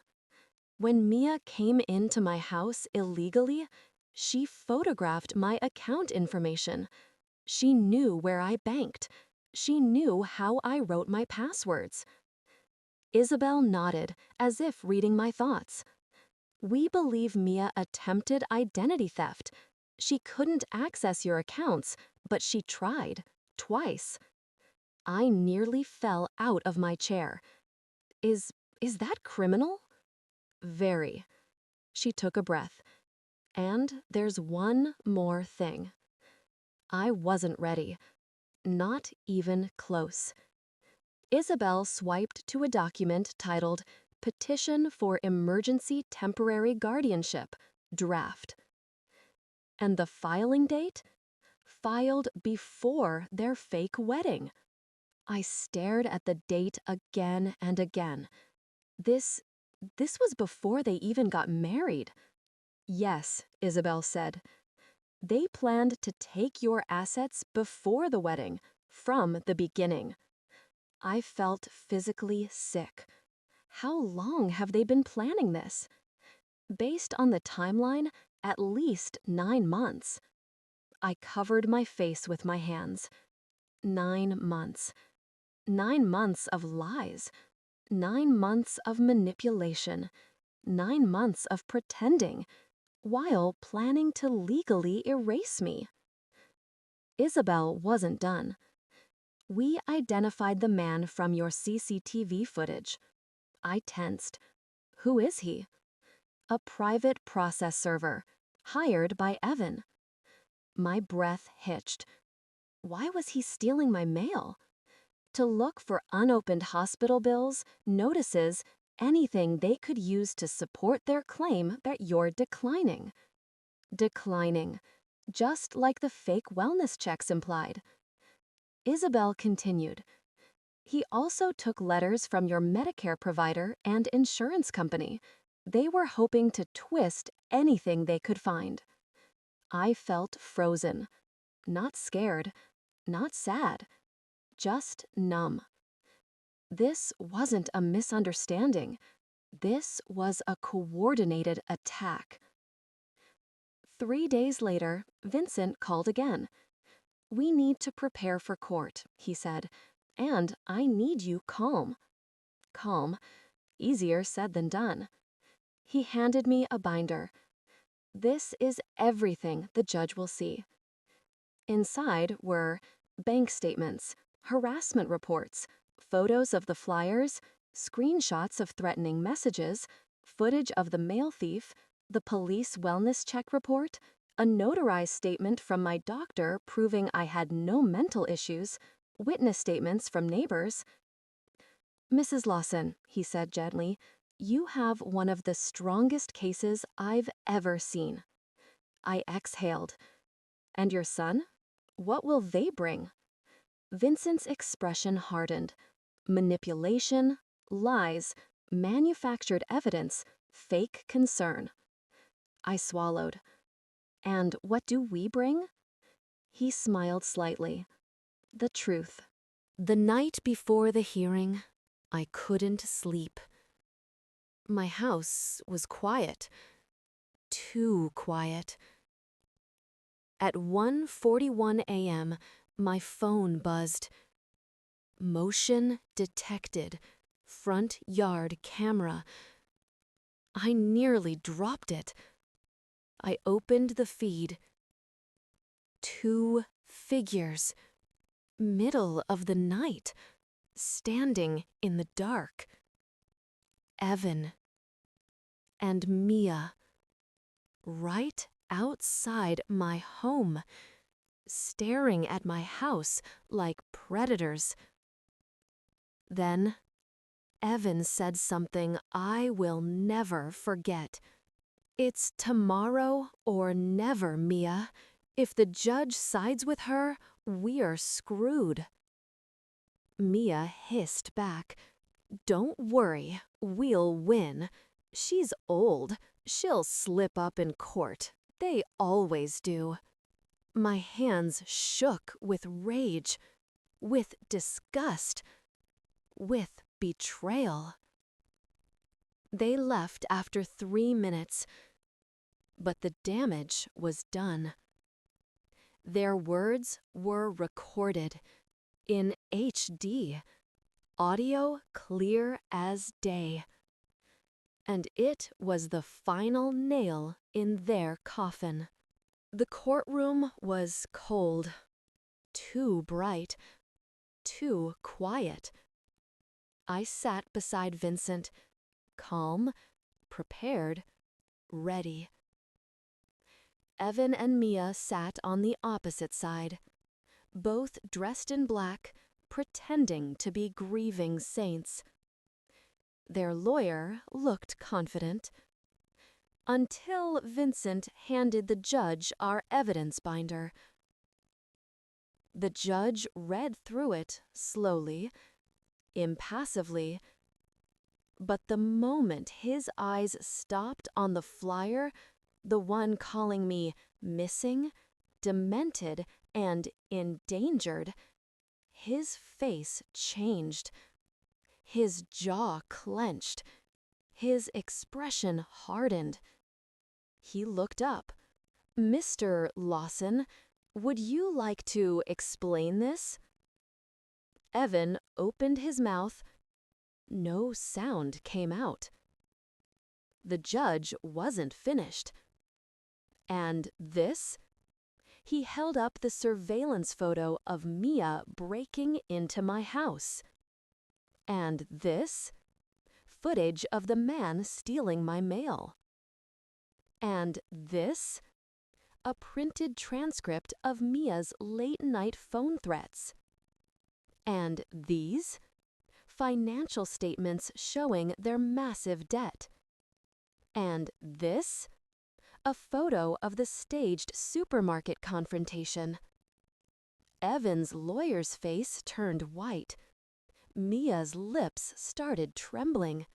When Mia came into my house illegally, she photographed my account information. She knew where I banked. She knew how I wrote my passwords. Isabel nodded, as if reading my thoughts. We believe Mia attempted identity theft. She couldn't access your accounts, but she tried, twice. I nearly fell out of my chair. Is that criminal? Very. She took a breath. And there's one more thing. I wasn't ready. Not even close. Isabel swiped to a document titled Petition for Emergency Temporary Guardianship, Draft. And the filing date? Filed before their fake wedding. I stared at the date again and again. This was before they even got married. Yes, Isabel said. They planned to take your assets before the wedding, from the beginning. I felt physically sick. How long have they been planning this? Based on the timeline, at least 9 months. I covered my face with my hands. 9 months. 9 months of lies. 9 months of manipulation. 9 months of pretending, while planning to legally erase me. Isabel wasn't done. We identified the man from your CCTV footage. I tensed. Who is he? A private process server, hired by Evan. My breath hitched. Why was he stealing my mail? To look for unopened hospital bills, notices, anything they could use to support their claim that you're declining. Declining, just like the fake wellness checks implied. Isabel continued. He also took letters from your Medicare provider and insurance company. They were hoping to twist anything they could find. I felt frozen. Not scared, not sad, just numb. This wasn't a misunderstanding. This was a coordinated attack. 3 days later, Vincent called again. We need to prepare for court, he said, and I need you calm. Calm. Easier said than done. He handed me a binder. This is everything the judge will see. Inside were bank statements, harassment reports, photos of the flyers, screenshots of threatening messages, footage of the mail thief, the police wellness check report, a notarized statement from my doctor proving I had no mental issues, witness statements from neighbors. Mrs. Lawson, he said gently, you have one of the strongest cases I've ever seen. I exhaled. And your son? What will they bring? Vincent's expression hardened. Manipulation, lies, manufactured evidence, fake concern. I swallowed. And what do we bring? He smiled slightly. The truth. The night before the hearing, I couldn't sleep. My house was quiet. Too quiet. At 1:41 a.m., my phone buzzed. Motion detected. Front yard camera. I nearly dropped it. I opened the feed. 2 figures. Middle of the night. Standing in the dark. Evan. And Mia. Right outside my home. Staring at my house like predators. Then, Evan said something I will never forget. It's tomorrow or never, Mia. If the judge sides with her, we're screwed. Mia hissed back. Don't worry, we'll win. She's old. She'll slip up in court. They always do. My hands shook with rage, with disgust, with betrayal. They left after 3 minutes, but the damage was done. Their words were recorded in HD, audio clear as day. And it was the final nail in their coffin. The courtroom was cold, too bright, too quiet. I sat beside Vincent, calm, prepared, ready. Evan and Mia sat on the opposite side, both dressed in black, pretending to be grieving saints. Their lawyer looked confident, until Vincent handed the judge our evidence binder. The judge read through it slowly, impassively, but the moment his eyes stopped on the flyer, the one calling me missing, demented, and endangered, his face changed. His jaw clenched. His expression hardened. He looked up. "Mr. Lawson, would you like to explain this?" Evan opened his mouth. No sound came out. The judge wasn't finished. "And this?" He held up the surveillance photo of Mia breaking into my house. "And this?" Footage of the man stealing my mail. "And this?" A printed transcript of Mia's late-night phone threats. "And these?" Financial statements showing their massive debt. "And this?" A photo of the staged supermarket confrontation. Evan's lawyer's face turned white. Mia's lips started trembling.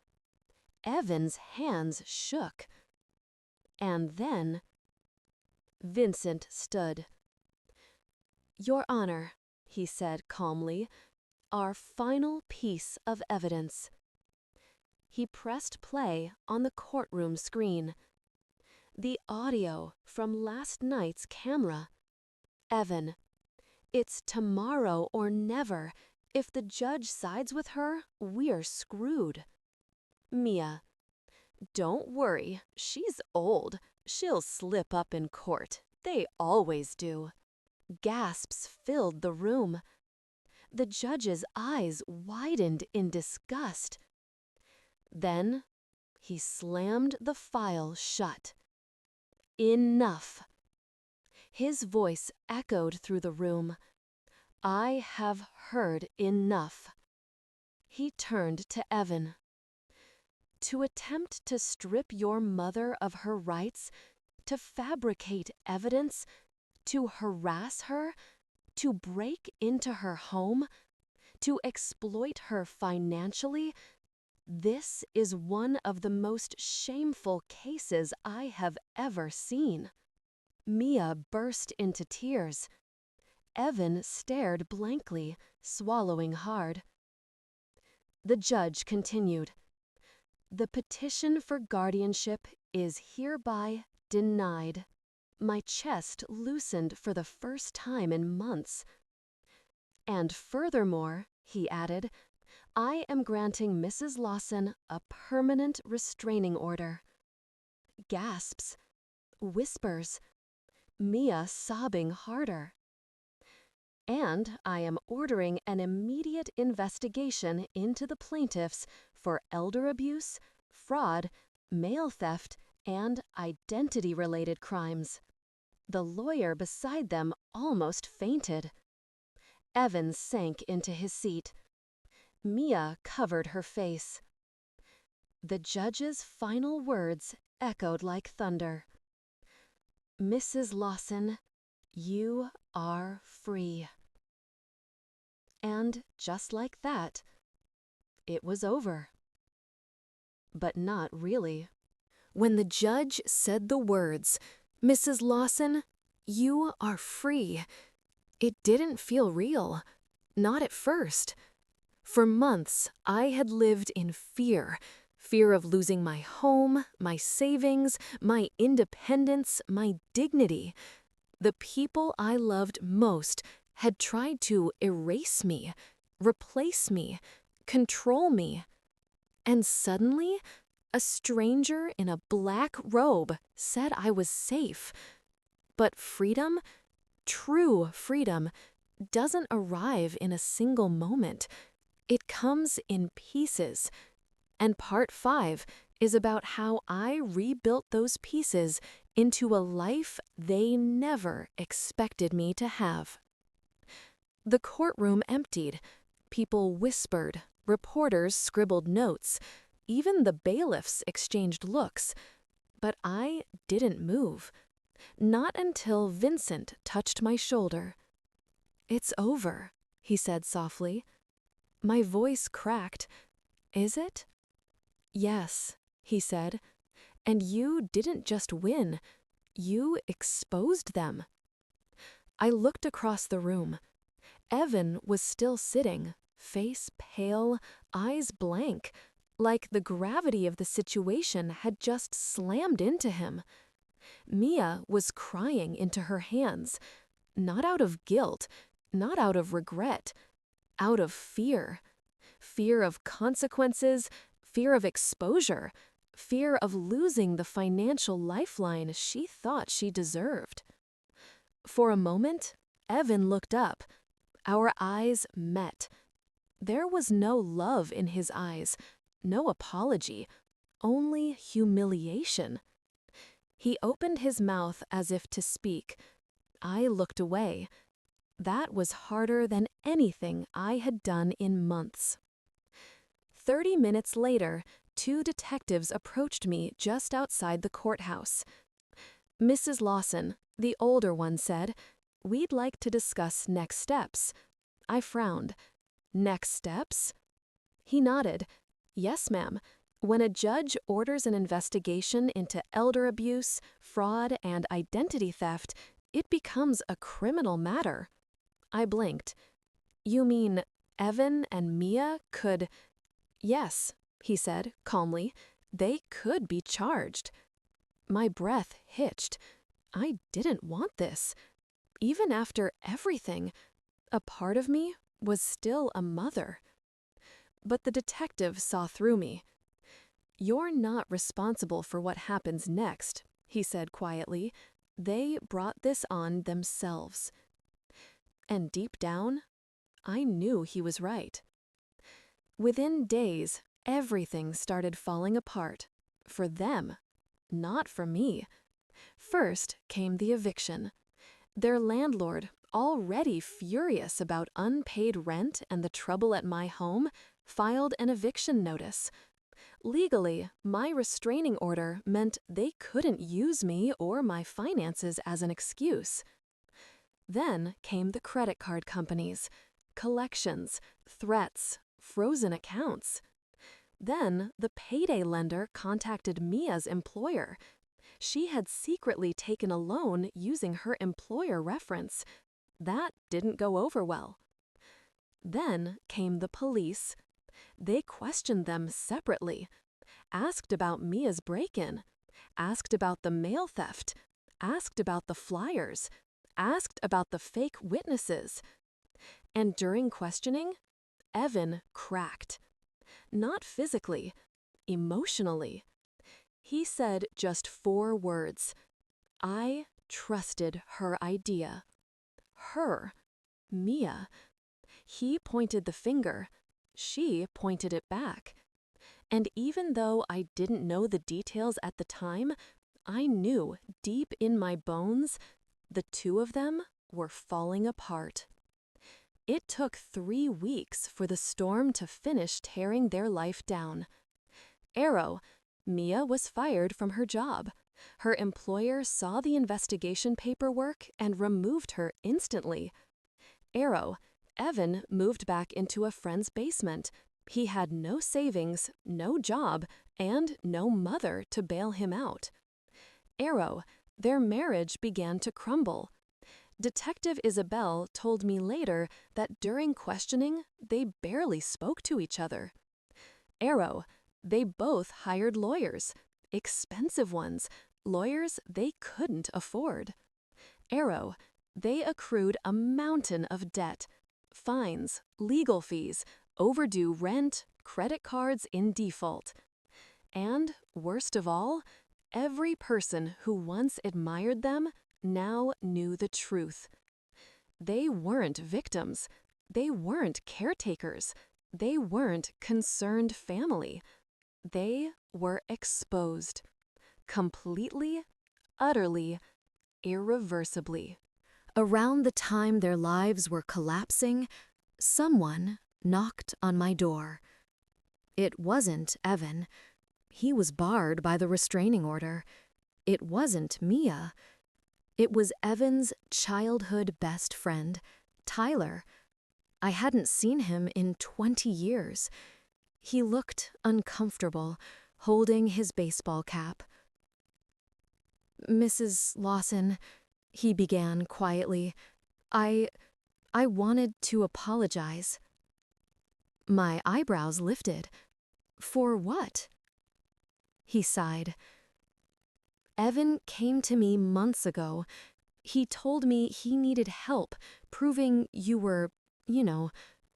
Evan's hands shook. And then Vincent stood. "Your Honor," he said calmly, "our final piece of evidence." He pressed play on the courtroom screen. The audio from last night's camera. "Evan, it's tomorrow or never. If the judge sides with her, we're screwed." "Mia, don't worry, she's old. She'll slip up in court. They always do." Gasps filled the room. The judge's eyes widened in disgust. Then he slammed the file shut. "Enough." His voice echoed through the room. "I have heard enough." He turned to Evan. "To attempt to strip your mother of her rights, to fabricate evidence, to harass her, to break into her home, to exploit her financially, this is one of the most shameful cases I have ever seen." Mia burst into tears. Evan stared blankly, swallowing hard. The judge continued. "The petition for guardianship is hereby denied." My chest loosened for the first time in months. "And furthermore," he added, "I am granting Mrs. Lawson a permanent restraining order." Gasps. Whispers. Mia sobbing harder. "And I am ordering an immediate investigation into the plaintiffs for elder abuse, fraud, mail theft, and identity-related crimes." The lawyer beside them almost fainted. Evan sank into his seat. Mia covered her face. The judge's final words echoed like thunder. "Mrs. Lawson, you are free." And just like that, it was over. But not really. When the judge said the words, "Mrs. Lawson, you are free," it didn't feel real. Not at first. For months, I had lived in fear. Fear of losing my home, my savings, my independence, my dignity. The people I loved most had tried to erase me, replace me, control me. And suddenly, a stranger in a black robe said I was safe. But freedom, true freedom, doesn't arrive in a single moment. It comes in pieces. And part 5 is about how I rebuilt those pieces into a life they never expected me to have. The courtroom emptied. People whispered, reporters scribbled notes, even the bailiffs exchanged looks. But I didn't move. Not until Vincent touched my shoulder. "It's over," he said softly. My voice cracked. "Is it?" "Yes," he said. "And you didn't just win. You exposed them." I looked across the room. Evan was still sitting, face pale, eyes blank, like the gravity of the situation had just slammed into him. Mia was crying into her hands, not out of guilt, not out of regret, out of fear. Fear of consequences, fear of exposure, fear of losing the financial lifeline she thought she deserved. For a moment, Evan looked up. Our eyes met. There was no love in his eyes, no apology, only humiliation. He opened his mouth as if to speak. I looked away. That was harder than anything I had done in months. 30 minutes later, 2 detectives approached me just outside the courthouse. "Mrs. Lawson," the older one said, "we'd like to discuss next steps." I frowned. "Next steps?" He nodded. "Yes, ma'am. When a judge orders an investigation into elder abuse, fraud, and identity theft, it becomes a criminal matter." I blinked. "You mean Evan and Mia could—" "Yes," he said calmly. "They could be charged." My breath hitched. I didn't want this. Even after everything, a part of me was still a mother. But the detective saw through me. "You're not responsible for what happens next," he said quietly. "They brought this on themselves." And deep down, I knew he was right. Within days, everything started falling apart. For them, not for me. First came the eviction. Their landlord, already furious about unpaid rent and the trouble at my home, filed an eviction notice. Legally, my restraining order meant they couldn't use me or my finances as an excuse. Then came the credit card companies, collections, threats, frozen accounts. Then the payday lender contacted Mia's employer. She had secretly taken a loan using her employer reference. That didn't go over well. Then came the police. They questioned them separately, asked about Mia's break-in, asked about the mail theft, asked about the flyers, asked about the fake witnesses. And during questioning, Evan cracked. Not physically, emotionally. He said just 4 words. I trusted her idea. Her, Mia. He pointed the finger. She pointed it back. And even though I didn't know the details at the time, I knew deep in my bones the 2 of them were falling apart. It took 3 weeks for the storm to finish tearing their life down. Arrow, Mia was fired from her job. Her employer saw the investigation paperwork and removed her instantly. Arrow, Evan moved back into a friend's basement. He had no savings, no job, and no mother to bail him out. Arrow, their marriage began to crumble. Detective Isabel told me later that during questioning, they barely spoke to each other. Arrow, they both hired lawyers, expensive ones, lawyers they couldn't afford. Arrow, they accrued a mountain of debt, fines, legal fees, overdue rent, credit cards in default. And, worst of all, every person who once admired them now knew the truth. They weren't victims. They weren't caretakers. They weren't concerned family. They were exposed. Completely, utterly, irreversibly. Around the time their lives were collapsing, someone, knocked on my door. It wasn't Evan. He was barred by the restraining order. It wasn't Mia. It was Evan's childhood best friend, Tyler. I hadn't seen him in 20 years. He looked uncomfortable, holding his baseball cap. "Mrs. Lawson," he began quietly, I wanted to apologize." My eyebrows lifted. "For what?" He sighed. "Evan came to me months ago. He told me he needed help proving you were,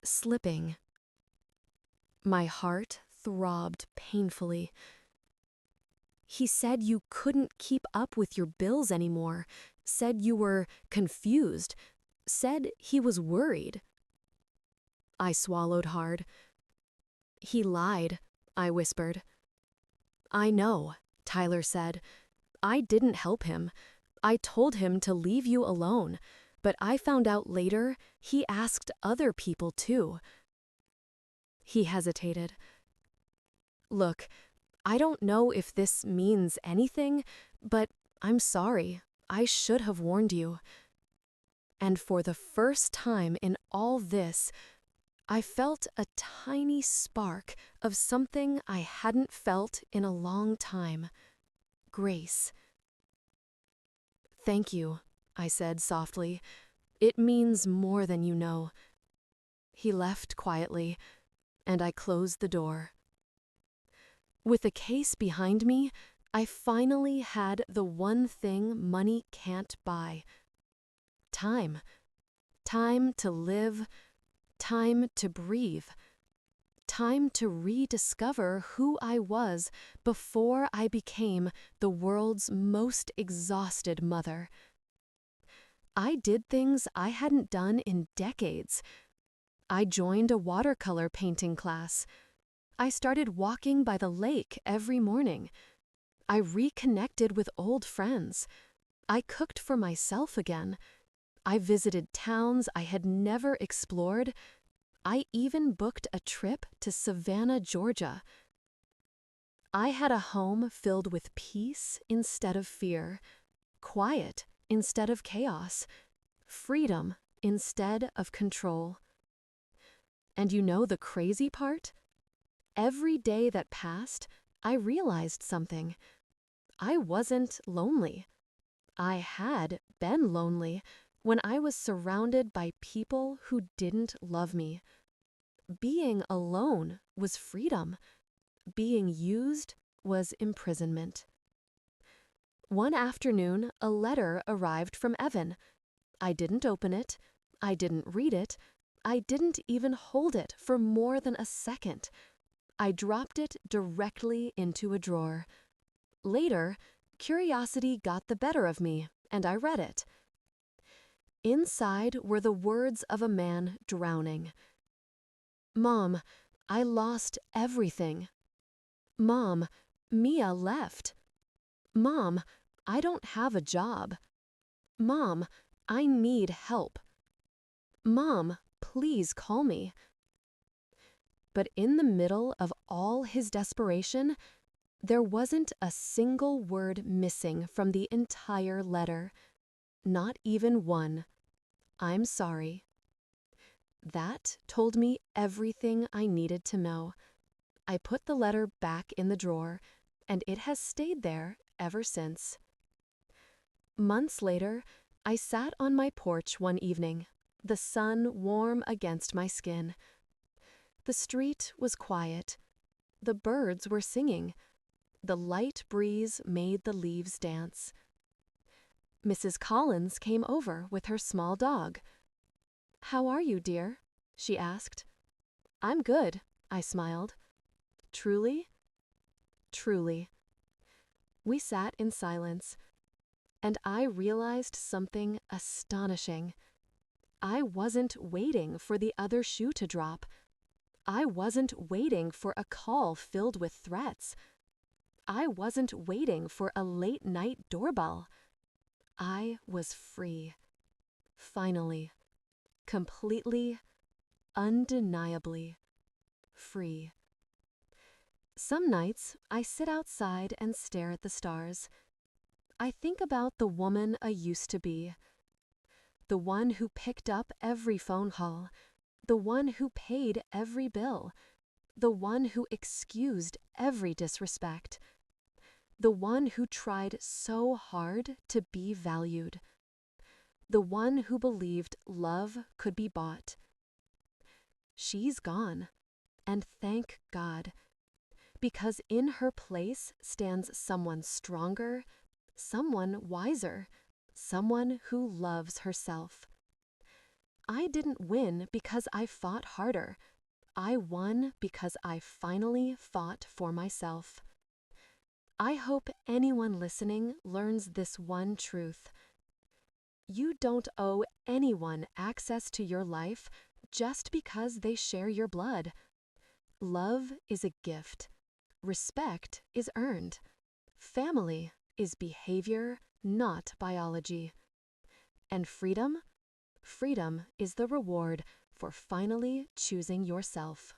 slipping." My heart throbbed painfully. "He said you couldn't keep up with your bills anymore, said you were confused, said he was worried." I swallowed hard. "He lied," I whispered. "I know," Tyler said. "I didn't help him. I told him to leave you alone, but I found out later he asked other people too." He hesitated. "Look, I don't know if this means anything, but I'm sorry. I should have warned you." And for the first time in all this, I felt a tiny spark of something I hadn't felt in a long time. Grace. "Thank you," I said softly. "It means more than you know." He left quietly, and I closed the door. With the case behind me, I finally had the one thing money can't buy. Time. Time to live. Time to breathe. Time to rediscover who I was before I became the world's most exhausted mother. I did things I hadn't done in decades. I joined a watercolor painting class. I started walking by the lake every morning. I reconnected with old friends. I cooked for myself again. I visited towns I had never explored. I even booked a trip to Savannah, Georgia. I had a home filled with peace instead of fear, quiet instead of chaos, freedom instead of control. And you know the crazy part? Every day that passed, I realized something. I wasn't lonely. I had been lonely when I was surrounded by people who didn't love me. Being alone was freedom. Being used was imprisonment. One afternoon, a letter arrived from Evan. I didn't open it. I didn't read it. I didn't even hold it for more than a second. I dropped it directly into a drawer. Later, curiosity got the better of me, and I read it. Inside were the words of a man drowning. "Mom, I lost everything. Mom, Mia left. Mom, I don't have a job. Mom, I need help. Mom, please call me." But in the middle of all his desperation, there wasn't a single word missing from the entire letter. Not even one. "I'm sorry." That told me everything I needed to know. I put the letter back in the drawer, and it has stayed there ever since. Months later, I sat on my porch one evening, the sun warm against my skin. The street was quiet. The birds were singing. The light breeze made the leaves dance. Mrs. Collins came over with her small dog. "How are you, dear?" she asked. "I'm good," I smiled. "Truly?" "Truly." We sat in silence, and I realized something astonishing. I wasn't waiting for the other shoe to drop. I wasn't waiting for a call filled with threats. I wasn't waiting for a late-night doorbell. I was free. Finally. Completely undeniably free. Some nights, I sit outside and stare at the stars. I think about the woman I used to be, the one who picked up every phone call, the one who paid every bill, the one who excused every disrespect, the one who tried so hard to be valued, the one who believed love could be bought. She's gone, and thank God, because in her place stands someone stronger, someone wiser, someone who loves herself. I didn't win because I fought harder. I won because I finally fought for myself. I hope anyone listening learns this one truth. You don't owe anyone access to your life just because they share your blood. Love is a gift. Respect is earned. Family is behavior, not biology. And freedom? Freedom is the reward for finally choosing yourself.